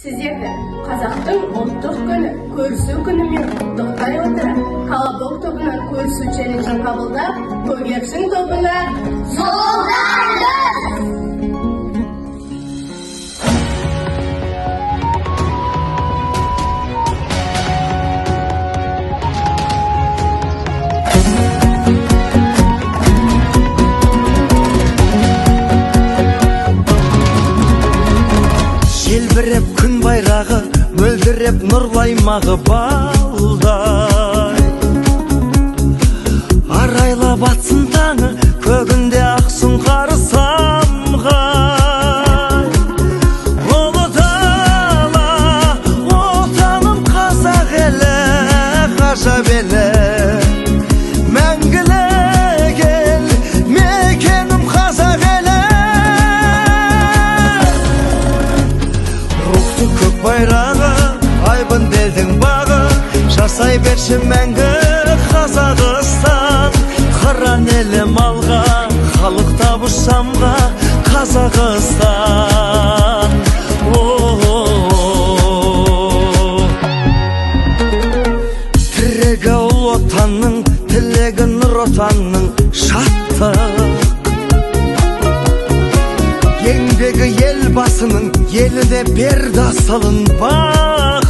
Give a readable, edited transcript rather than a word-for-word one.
Сіздерді қазақтың ұлттық күні көрісу күнімен құттықтай отырып, колобок тобынан көрісу челленджін қабылдап, көгершін тобына жолдаймыз! Желбіреп күн байрағы, мөлдіреп нұрлаймағы балдай. Арайлап атсын таңы, көгінде ақсын қары самғай. Ұлы дала, отаным қазақ елі, ғажап елі. Мәңгілік ел, мекенім қазақ елі. Рухты көк байрағы, айбын белдің бағы, жасай берші мәңгі Қазақстан. Қыран елім алға, халық табыш самға, Қазақстан. Тірегі ұл отанның, тілегі нұр отанның, шаттық. Еңбегі ел басының, еліне берді асылын бағы.